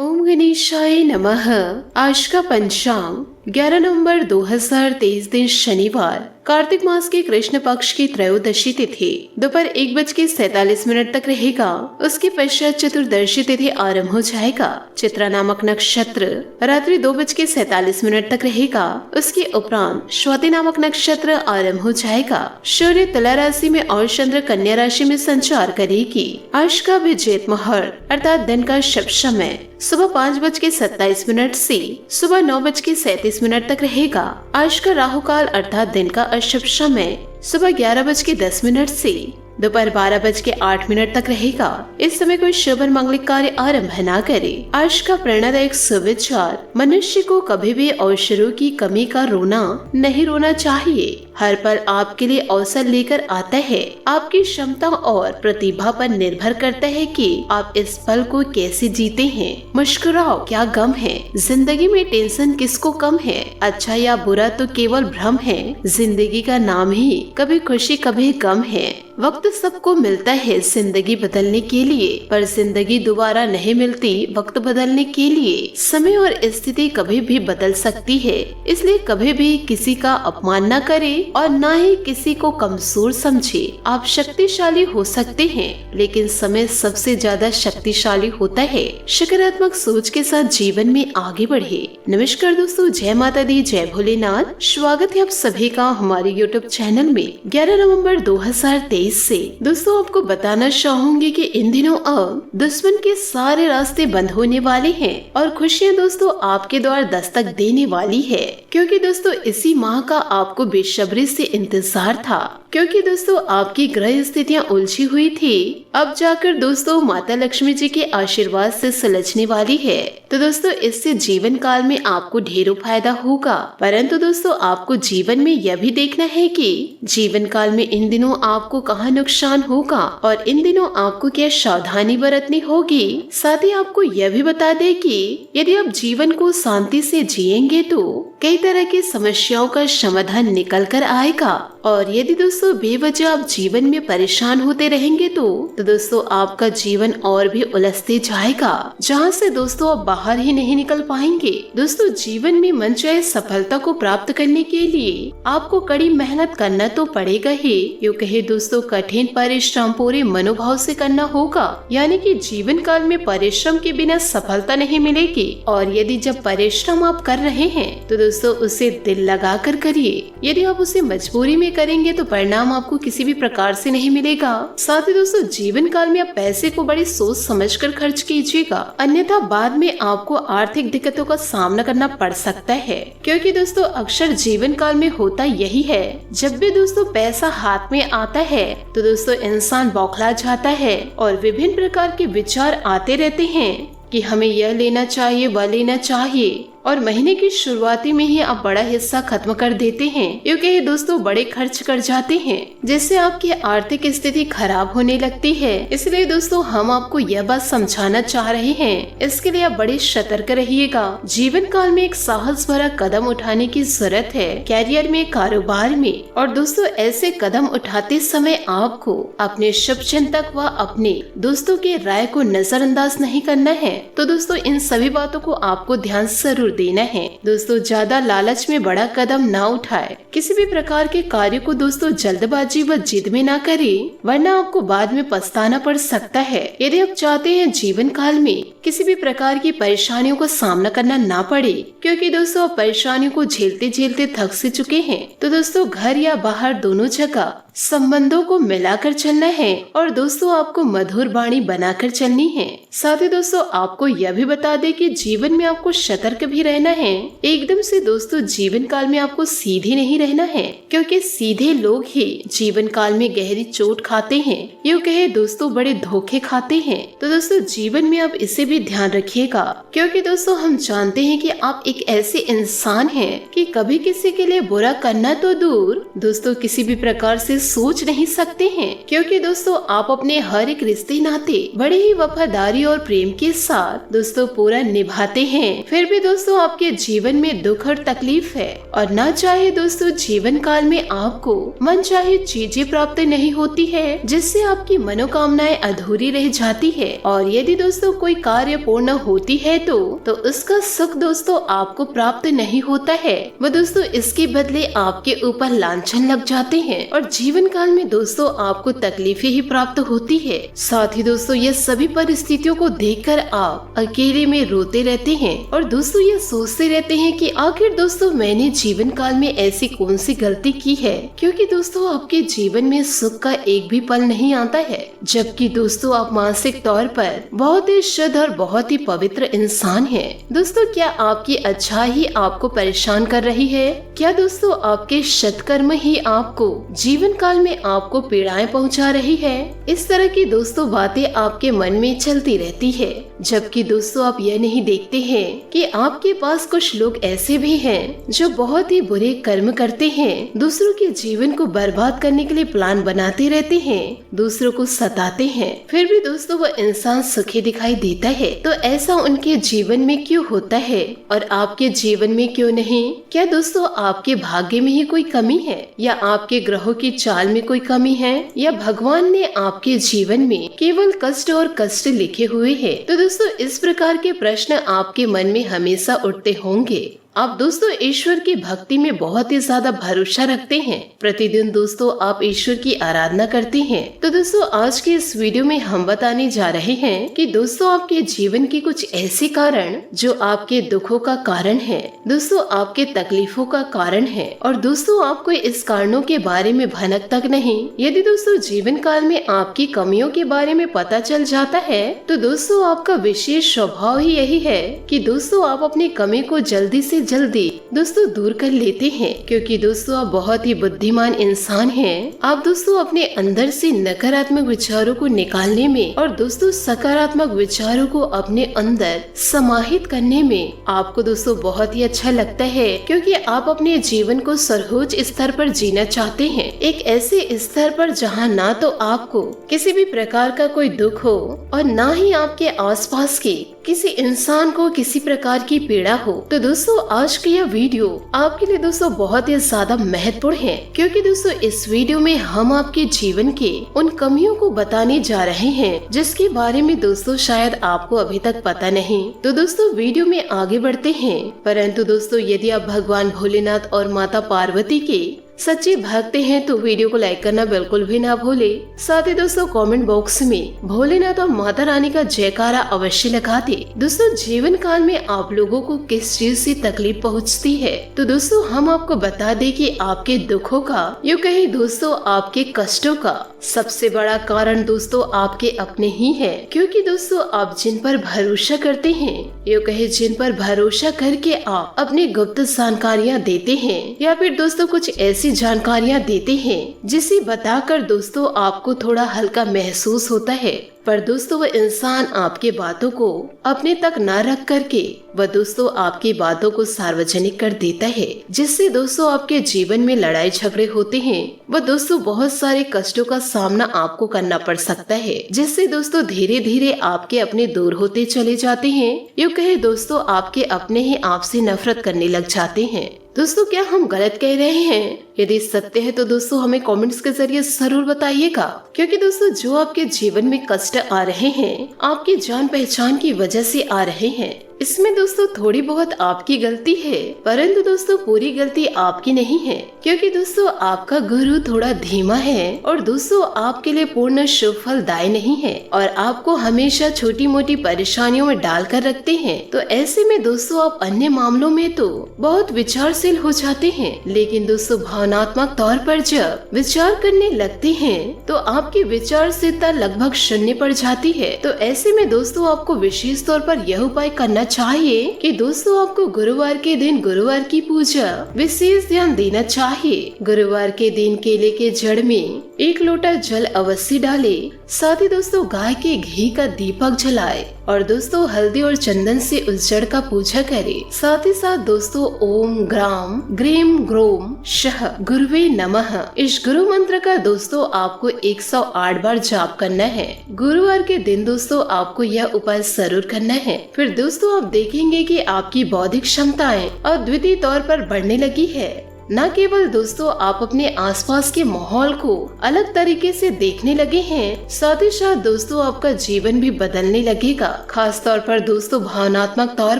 ओम गणेशाय नमः। आज का पंचांग 11 नवंबर 2023 दिन शनिवार, कार्तिक मास के कृष्ण पक्ष की त्रयोदशी तिथि दोपहर 1:47 तक रहेगा। उसके पश्चात चतुर्दशी तिथि आरंभ हो जाएगा। चित्रा नामक नक्षत्र रात्रि 2:47 तक रहेगा। उसके उपरांत स्वाति नामक नक्षत्र आरंभ हो जाएगा। सूर्य तुला राशि में और चंद्र कन्या राशि में संचार करेगी। आज का अभिजीत मुहूर्त अर्थात दिन का शुभ समय सुबह 5:27 से सुबह 9:37 तक रहेगा। आज का राहु काल अर्थात दिन का अशुभ समय सुबह 11:10 से दोपहर 12:08 तक रहेगा। इस समय कोई शुभ और मांगलिक कार्य आरंभ न करे। आज का प्रेरणादायक सुविचार, मनुष्य को कभी भी अवसरों की कमी का रोना नहीं रोना चाहिए। हर पल आपके लिए अवसर लेकर आता है। आपकी क्षमता और प्रतिभा पर निर्भर करता है कि आप इस पल को कैसे जीते हैं। मुस्कुराओ, क्या गम है। जिंदगी में टेंशन किसको कम है। अच्छा या बुरा तो केवल भ्रम है। जिंदगी का नाम ही कभी खुशी कभी गम है। वक्त सबको मिलता है जिंदगी बदलने के लिए, पर जिंदगी दोबारा नहीं मिलती वक्त बदलने के लिए। समय और स्थिति कभी भी बदल सकती है, इसलिए कभी भी किसी का अपमान न करे और न ही किसी को कमजोर समझे। आप शक्तिशाली हो सकते हैं, लेकिन समय सबसे ज्यादा शक्तिशाली होता है। सकारात्मक सोच के साथ जीवन में आगे बढ़े। नमस्कार दोस्तों, जय माता दी, जय भोलेनाथ। स्वागत है आप सभी का हमारे YouTube चैनल में। 11 नवंबर 2023 से दोस्तों आपको बताना चाहूंगी कि इन दिनों अब दुश्मन के सारे रास्ते बंद होने वाले हैं और खुशियां दोस्तों आपके द्वार दस्तक देने वाली है। क्योंकि दोस्तों इसी माह का आपको बेसब्री से इंतजार था, क्योंकि दोस्तों आपकी ग्रह स्थितियां उलझी हुई थी। अब जाकर दोस्तों माता लक्ष्मी जी के आशीर्वाद से सुलझने वाली है। तो दोस्तों इससे जीवन काल में आपको ढेरों फायदा होगा। परंतु दोस्तों आपको जीवन में यह भी देखना है कि जीवन काल में इन दिनों आपको कहाँ नुकसान होगा और इन दिनों आपको क्या सावधानी बरतनी होगी। साथ ही आपको यह भी बता दे कि यदि आप जीवन को शांति से जिएंगे तो कई तरह की समस्याओं का समाधान निकल कर आएगा। और यदि दोस्तों बेवजह आप जीवन में परेशान होते रहेंगे तो दोस्तों आपका जीवन और भी उलझते जाएगा, जहां से दोस्तों आप बाहर ही नहीं निकल पाएंगे। दोस्तों जीवन में मनचाहे सफलता को प्राप्त करने के लिए आपको कड़ी मेहनत करना तो पड़ेगा ही। यूँ कहे दोस्तों कठिन परिश्रम पूरे मनोभाव से करना होगा, यानी कि जीवन काल में परिश्रम के बिना सफलता नहीं मिलेगी। और यदि जब परिश्रम आप कर रहे हैं तो दोस्तों उसे दिल लगा कर करिए। यदि आप उसे मजबूरी में करेंगे तो परिणाम आपको किसी भी प्रकार से नहीं मिलेगा। साथ ही दोस्तों जीवन काल में आप पैसे को बड़ी सोच समझकर खर्च कीजिएगा, अन्यथा बाद में आपको आर्थिक दिक्कतों का सामना करना पड़ सकता है। क्योंकि दोस्तों अक्सर जीवन काल में होता यही है, जब भी दोस्तों पैसा हाथ में आता है तो दोस्तों इंसान बौखला जाता है और विभिन्न प्रकार के विचार आते रहते हैं कि हमें यह लेना चाहिए, वह लेना चाहिए। और महीने की शुरुआती में ही आप बड़ा हिस्सा खत्म कर देते हैं, क्योंकि दोस्तों बड़े खर्च कर जाते हैं, जिससे आपकी आर्थिक स्थिति खराब होने लगती है। इसलिए दोस्तों हम आपको यह बात समझाना चाह रहे हैं, इसके लिए आप बड़े सतर्क रहिएगा। जीवन काल में एक साहस भरा कदम उठाने की जरूरत है, कैरियर में, कारोबार में। और दोस्तों ऐसे कदम उठाते समय आपको अपने शुभ चिंतक व अपने दोस्तों के राय को नजरअंदाज नहीं करना है। तो दोस्तों इन सभी बातों को आपको ध्यान जरूर देना है। दोस्तों ज्यादा लालच में बड़ा कदम ना उठाए। किसी भी प्रकार के कार्य को दोस्तों जल्दबाजी व जिद में ना करें, वरना आपको बाद में पछताना पड़ सकता है। यदि आप चाहते हैं जीवन काल में किसी भी प्रकार की परेशानियों का सामना करना ना पड़े, क्योंकि दोस्तों आप परेशानियों को झेलते झेलते थक से चुके हैं, तो दोस्तों घर या बाहर दोनों जगह संबंधों को मिलाकर चलना है और दोस्तों आपको मधुर वाणी बनाकर चलनी है। साथ ही दोस्तों आपको यह भी बता दे कि जीवन में आपको सतर्क भी रहना है। एकदम से दोस्तों जीवन काल में आपको सीधे नहीं रहना है, क्योंकि सीधे लोग ही जीवन काल में गहरी चोट खाते हैं, यूँ कहे दोस्तों बड़े धोखे खाते हैं। तो दोस्तों जीवन में आप इसे भी ध्यान रखिएगा, क्योंकि दोस्तों हम जानते हैं कि आप एक ऐसे इंसान हैं कि कभी किसी के लिए बुरा करना तो दूर, दोस्तों किसी भी प्रकार से सोच नहीं सकते हैं, क्योंकि दोस्तों आप अपने हर एक रिश्ते नाते बड़े ही वफादारी और प्रेम के साथ दोस्तों पूरा निभाते हैं। फिर भी दोस्तों आपके जीवन में दुख और तकलीफ है और ना चाहे दोस्तों जीवन काल में आपको मन चाहे चीजें प्राप्त नहीं होती है, जिससे आपकी मनोकामनाएं अधूरी रह जाती है। और यदि दोस्तों कोई कार्य पूर्ण होती है तो उसका सुख दोस्तों आपको प्राप्त नहीं होता है, वो दोस्तों इसके बदले आपके ऊपर लांछन लग जाते हैं और जीवन काल में दोस्तों आपको तकलीफें ही प्राप्त होती है। साथ ही दोस्तों ये सभी परिस्थितियों को देखकर आप अकेले में रोते रहते हैं और दोस्तों ये सोचते रहते हैं कि आखिर दोस्तों मैंने जीवन काल में ऐसी कौन सी गलती की है, क्योंकि दोस्तों आपके जीवन में सुख का एक भी पल नहीं आता है, जबकि दोस्तों आप मानसिक तौर पर बहुत ही शुद्ध और बहुत ही पवित्र इंसान हैं। दोस्तों क्या आपकी अच्छाई ही आपको परेशान कर रही है? क्या दोस्तों आपके सत्कर्म ही आपको जीवन काल में आपको पीड़ाएं पहुंचा रही है? इस तरह की दोस्तों बातें आपके मन में चलती रहती है, जबकि दोस्तों आप यह नहीं देखते हैं कि आपके पास कुछ लोग ऐसे भी हैं जो बहुत ही बुरे कर्म करते हैं, दूसरों के जीवन को बर्बाद करने के लिए प्लान बनाते रहते हैं, दूसरों को सताते हैं, फिर भी दोस्तों वो इंसान सुखी दिखाई देता है। तो ऐसा उनके जीवन में क्यों होता है और आपके जीवन में क्यों नहीं? क्या दोस्तों आपके भाग्य में ही कोई कमी है, या आपके ग्रहों की चाल में कोई कमी है, या भगवान ने आपके जीवन में केवल कष्ट और कष्ट लिखे हुए हैं? तो दोस्तों इस प्रकार के प्रश्न आपके मन में हमेशा उठते होंगे। आप दोस्तों ईश्वर की भक्ति में बहुत ही ज्यादा भरोसा रखते हैं, प्रतिदिन दोस्तों आप ईश्वर की आराधना करते हैं। तो दोस्तों आज के इस वीडियो में हम बताने जा रहे हैं कि दोस्तों आपके जीवन के कुछ ऐसे कारण जो आपके दुखों का कारण है, दोस्तों आपके तकलीफों का कारण है, और दोस्तों आपको इस कारणों के बारे में भनक तक नहीं। यदि दोस्तों जीवन काल में आपकी कमियों के बारे में पता चल जाता है तो दोस्तों आपका विशेष स्वभाव ही यही है कि दोस्तों आप अपनी कमी को जल्दी से जल्दी दोस्तों दूर कर लेते हैं, क्योंकि दोस्तों आप बहुत ही बुद्धिमान इंसान हैं। आप दोस्तों अपने अंदर से नकारात्मक विचारों को निकालने में और दोस्तों सकारात्मक विचारों को अपने अंदर समाहित करने में आपको दोस्तों बहुत ही अच्छा लगता है, क्योंकि आप अपने जीवन को सर्वोच्च स्तर पर जीना चाहते हैं, एक ऐसे स्तर पर जहाँ ना तो आपको किसी भी प्रकार का कोई दुख हो और ना ही आपके आसपास के किसी इंसान को किसी प्रकार की पीड़ा हो। तो दोस्तों आज की यह वीडियो आपके लिए दोस्तों बहुत ही ज्यादा महत्वपूर्ण है, क्योंकि दोस्तों इस वीडियो में हम आपके जीवन के उन कमियों को बताने जा रहे हैं जिसके बारे में दोस्तों शायद आपको अभी तक पता नहीं। तो दोस्तों वीडियो में आगे बढ़ते हैं, परंतु दोस्तों यदि आप भगवान भोलेनाथ और माता पार्वती के सच्चे भक्त हैं तो वीडियो को लाइक करना बिल्कुल भी ना भूले। साथ ही दोस्तों कमेंट बॉक्स में भोलेनाथ और माता रानी का जयकारा अवश्य लगा दे। दोस्तों जीवन काल में आप लोगों को किस चीज से तकलीफ पहुंचती है, तो दोस्तों हम आपको बता दें कि आपके दुखों का, यूँ कहीं दोस्तों आपके कष्टों का सबसे बड़ा कारण दोस्तों आपके अपने ही है, क्योंकि दोस्तों आप जिन पर भरोसा करते हैं, यूँ कहीं जिन पर भरोसा करके आप अपनी गुप्त जानकारियाँ देते हैं या फिर दोस्तों कुछ ऐसी जानकारियाँ देते हैं जिसे बताकर दोस्तों आपको थोड़ा हल्का महसूस होता है, पर दोस्तों वह इंसान आपके बातों को अपने तक न रख करके वह दोस्तों आपकी बातों को सार्वजनिक कर देता है, जिससे दोस्तों आपके जीवन में लड़ाई झगड़े होते हैं। वह दोस्तों बहुत सारे कष्टों का सामना आपको करना पड़ सकता है, जिससे दोस्तों धीरे धीरे आपके अपने दूर होते चले जाते हैं, यूँ कहे दोस्तों आपके अपने ही आपसे नफरत करने लग जाते हैं। दोस्तों क्या हम गलत कह रहे हैं? यदि सत्य है तो दोस्तों हमें कमेंट्स के जरिए जरूर बताइएगा, क्योंकि दोस्तों जो आपके जीवन में कष्ट आ रहे हैं आपकी जान पहचान की वजह से आ रहे हैं, इसमें दोस्तों थोड़ी बहुत आपकी गलती है, परंतु दोस्तों पूरी गलती आपकी नहीं है, क्योंकि दोस्तों आपका गुरु थोड़ा धीमा है और दोस्तों आपके लिए पूर्ण शुभ फलदायी नहीं है और आपको हमेशा छोटी मोटी परेशानियों में डाल कर रखते हैं। तो ऐसे में दोस्तों आप अन्य मामलों में तो बहुत विचारशील हो जाते हैं, लेकिन दोस्तों भावनात्मक तौर पर जब विचार करने लगते हैं तो आपकी विचारशीलता लगभग शून्य पर जाती है। तो ऐसे में दोस्तों आपको विशेष तौर पर यह उपाय करना चाहिए कि दोस्तों आपको गुरुवार के दिन गुरुवार की पूजा विशेष ध्यान देना चाहिए। गुरुवार के दिन केले के जड़ में 1 लोटा जल अवश्य डाले। साथ ही दोस्तों गाय के घी का दीपक जलाए और दोस्तों हल्दी और चंदन से उस जड़ का पूजा करे। साथ ही साथ दोस्तों ओम ग्राम ग्रीम ग्रोम शह गुरुवे नमः इस गुरु मंत्र का दोस्तों आपको 108 बार जाप करना है। गुरुवार के दिन दोस्तों आपको यह उपाय जरूर करना है। फिर दोस्तों आप देखेंगे कि आपकी बौद्धिक क्षमताएं अद्वितीय तौर पर बढ़ने लगी है। न केवल दोस्तों आप अपने आसपास के माहौल को अलग तरीके से देखने लगे हैं, साथ ही साथ दोस्तों आपका जीवन भी बदलने लगेगा। खास तौर पर दोस्तों भावनात्मक तौर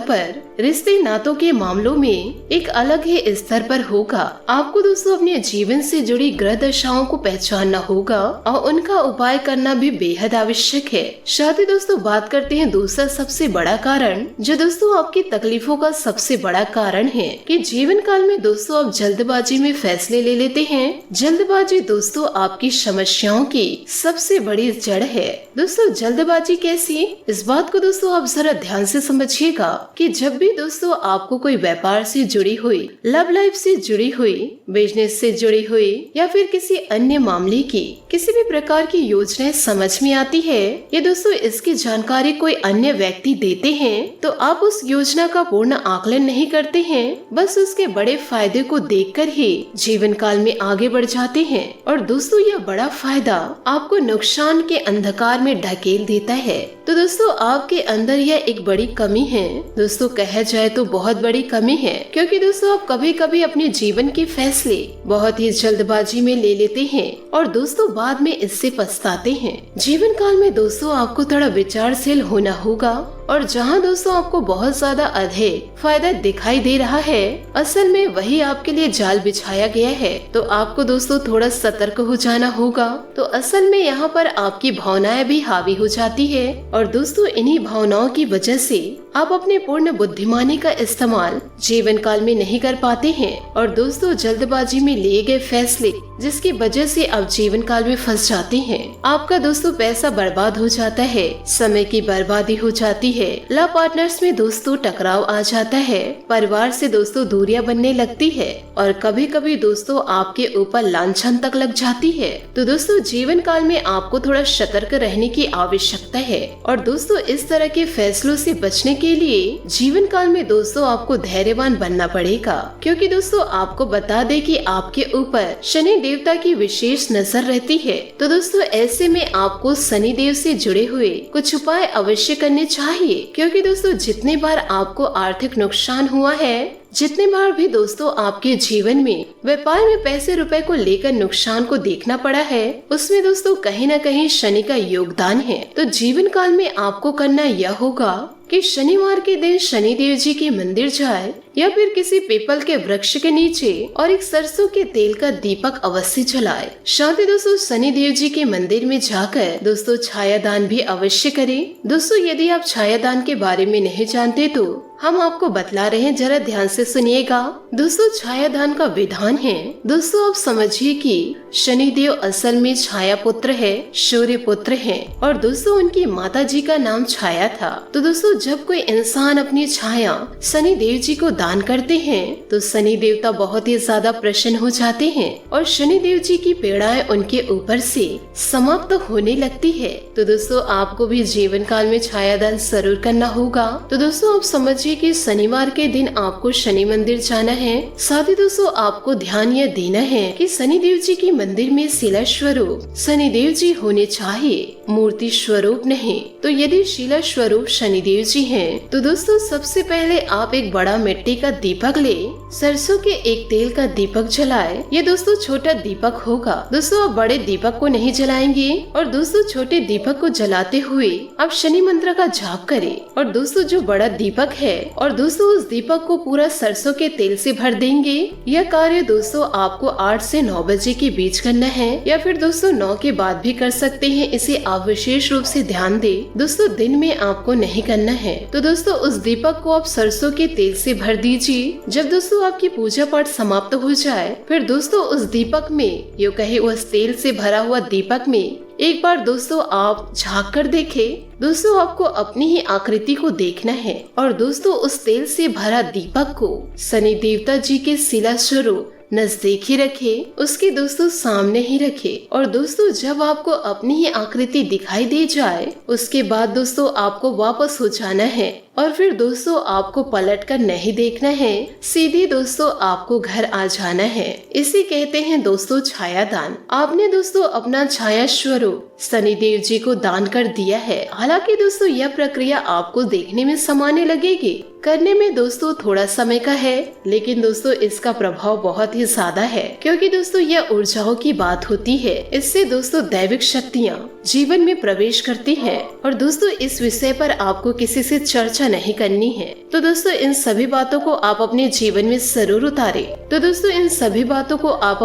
पर रिश्ते नातों के मामलों में एक अलग ही स्तर पर होगा। आपको दोस्तों अपने जीवन से जुड़ी ग्रह दशाओं को पहचानना होगा और उनका उपाय करना भी बेहद आवश्यक है। साथ ही दोस्तों बात करते हैं दूसरा सबसे बड़ा कारण, जो दोस्तों आपकी तकलीफों का सबसे बड़ा कारण है कि जीवन काल में दोस्तों आप जल्दबाजी में फैसले ले लेते हैं। जल्दबाजी दोस्तों आपकी समस्याओं की सबसे बड़ी जड़ है। दोस्तों जल्दबाजी कैसी, इस बात को दोस्तों आप जरा ध्यान से समझिएगा कि जब भी दोस्तों आपको कोई व्यापार से जुड़ी हुई, लव लाइफ से जुड़ी हुई, बिजनेस से जुड़ी हुई या फिर किसी अन्य मामले की किसी भी प्रकार की योजनाएं समझ में आती है या दोस्तों इसकी जानकारी कोई अन्य व्यक्ति देते हैं, तो आप उस योजना का पूर्ण आकलन नहीं करते हैं। बस उसके बड़े फायदे को देखकर ही जीवन काल में आगे बढ़ जाते हैं और दोस्तों यह बड़ा फायदा आपको नुकसान के अंधकार में ढकेल देता है। तो दोस्तों आपके अंदर यह एक बड़ी कमी है। दोस्तों कहा जाए तो बहुत बड़ी कमी है, क्योंकि दोस्तों आप कभी कभी अपने जीवन के फैसले बहुत ही जल्दबाजी में ले लेते हैं और दोस्तों बाद में इससे पछताते हैं। जीवन काल में दोस्तों आपको थोड़ा विचारशील होना होगा और जहां दोस्तों आपको बहुत ज्यादा अधिक फायदा दिखाई दे रहा है, असल में वही आपके लिए जाल बिछाया गया है। तो आपको दोस्तों थोड़ा सतर्क हो जाना होगा। तो असल में यहाँ पर आपकी भावनाएं भी हावी हो जाती है और दोस्तों इन्हीं भावनाओं की वजह से आप अपने पूर्ण बुद्धिमानी का इस्तेमाल जीवन काल में नहीं कर पाते हैं और दोस्तों जल्दबाजी में लिए गए फैसले जिसकी वजह से आप जीवन काल में फंस जाते हैं। आपका दोस्तों पैसा बर्बाद हो जाता है, समय की बर्बादी हो जाती है, लव पार्टनर्स में दोस्तों टकराव आ जाता है, परिवार से दोस्तों दूरियां बनने लगती है और कभी कभी दोस्तों आपके ऊपर लांछन तक लग जाती है। तो दोस्तों जीवन काल में आपको थोड़ा सतर्क रहने की आवश्यकता है और दोस्तों इस तरह के फैसलों से बचने के लिए जीवन काल में दोस्तों आपको धैर्यवान बनना पड़ेगा, क्योंकि दोस्तों आपको बता दे कि आपके ऊपर शनि देवता की विशेष नजर रहती है। तो दोस्तों ऐसे में आपको शनि देव से जुड़े हुए कुछ उपाय अवश्य करने चाहिए, क्योंकि दोस्तों जितने बार आपको आर्थिक नुकसान हुआ है, जितने बार भी दोस्तों आपके जीवन में व्यापार में पैसे रुपए को लेकर नुकसान को देखना पड़ा है, उसमें दोस्तों कहीं न कहीं शनि का योगदान है। तो जीवन काल में आपको करना यह होगा कि शनिवार के दिन शनि देव जी के मंदिर जाए या फिर किसी पीपल के वृक्ष के नीचे और एक सरसों के तेल का दीपक अवश्य जलाए। साथ ही दोस्तों शनि देव जी के मंदिर में जाकर दोस्तों छायादान भी अवश्य करें। दोस्तों यदि आप छायादान के बारे में नहीं जानते तो हम आपको बतला रहे हैं, जरा ध्यान से सुनिएगा। दोस्तों छायादान का विधान है, दोस्तों आप समझिए कि शनिदेव असल में छाया पुत्र है, सूर्य पुत्र है और दोस्तों उनकी माता जी का नाम छाया था। तो दोस्तों जब कोई इंसान अपनी छाया शनि देव जी को दान करते हैं तो शनि देवता बहुत ही ज्यादा प्रसन्न हो जाते हैं और शनि देव जी की पीड़ाएं उनके ऊपर से समाप्त होने लगती है। तो दोस्तों आपको भी जीवन काल में छायादान जरूर करना होगा। तो दोस्तों आप समझिए कि शनिवार के दिन आपको शनि मंदिर जाना है। साथ ही दोस्तों आपको ध्यान यह देना है कि शनि देव जी के मंदिर में शिला स्वरूप शनि देव जी होने चाहिए, मूर्ति स्वरूप नहीं। तो यदि शिला स्वरूप शनि देव जी हैं, तो दोस्तों सबसे पहले आप एक बड़ा मिट्टी का दीपक ले, सरसों के एक तेल का दीपक जलाए। ये दोस्तों छोटा दीपक होगा। दोस्तों आप बड़े दीपक को नहीं जलाएंगे और दोस्तों छोटे दीपक को जलाते हुए आप शनि मंत्र का जाप करें और दोस्तों जो बड़ा दीपक है और दोस्तों उस दीपक को पूरा सरसों के तेल से भर देंगे। यह कार्य दोस्तों आपको 8 से 9 बजे के बीच करना है या फिर दोस्तों 9 के बाद भी कर सकते हैं। इसे आप विशेष रूप से ध्यान दें। दोस्तों दिन में आपको नहीं करना है। तो दोस्तों उस दीपक को आप सरसों के तेल से भर दीजिए। जब दोस्तों आपकी पूजा पाठ समाप्त हो जाए, फिर दोस्तों उस दीपक में यो कहे उस तेल से भरा हुआ दीपक में एक बार दोस्तों आप झांक कर देखें। दोस्तों आपको अपनी ही आकृति को देखना है और दोस्तों उस तेल से भरा दीपक को शनि देवता जी के शिला स्वरूप नजदीक ही रखे, उसके दोस्तों सामने ही रखे। और दोस्तों जब आपको अपनी ही आकृति दिखाई दे जाए उसके बाद दोस्तों आपको वापस हो जाना है और फिर दोस्तों आपको पलट कर नहीं देखना है, सीधे दोस्तों आपको घर आ जाना है। इसे कहते हैं दोस्तों छाया दान। आपने दोस्तों अपना छाया स्वरूप शनिदेव जी को दान कर दिया है। हालांकि दोस्तों यह प्रक्रिया आपको देखने में सामान्य लगेगी, करने में दोस्तों थोड़ा समय का है, लेकिन दोस्तों इसका प्रभाव बहुत ही ज्यादा है, क्योंकि दोस्तों यह ऊर्जाओं की बात होती है। इससे दोस्तों दैविक शक्तियाँ जीवन में प्रवेश करती हैं। और दोस्तों इस विषय पर आपको किसी से चर्चा नहीं करनी है। तो दोस्तों इन सभी बातों को आप अपने जीवन में जरूर उतारें। तो दोस्तों इन सभी बातों को आप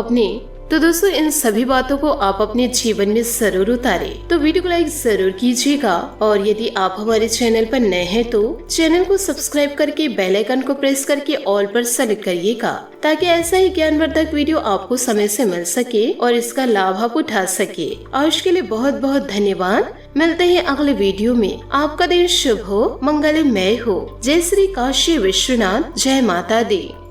अपने जीवन में जरूर उतारें। तो वीडियो को लाइक जरूर कीजिएगा और यदि आप हमारे चैनल पर नए हैं तो चैनल को सब्सक्राइब करके बेल आइकन को प्रेस करके ऑल पर सेलेक्ट करिएगा, ताकि ऐसा ही ज्ञानवर्धक वीडियो आपको समय से मिल सके और इसका लाभ आप उठा सके। आज के लिए बहुत बहुत धन्यवाद। मिलते हैं अगले वीडियो में। आपका दिन शुभ हो, मंगलमय हो। जय श्री काशी विश्वनाथ, जय माता दी।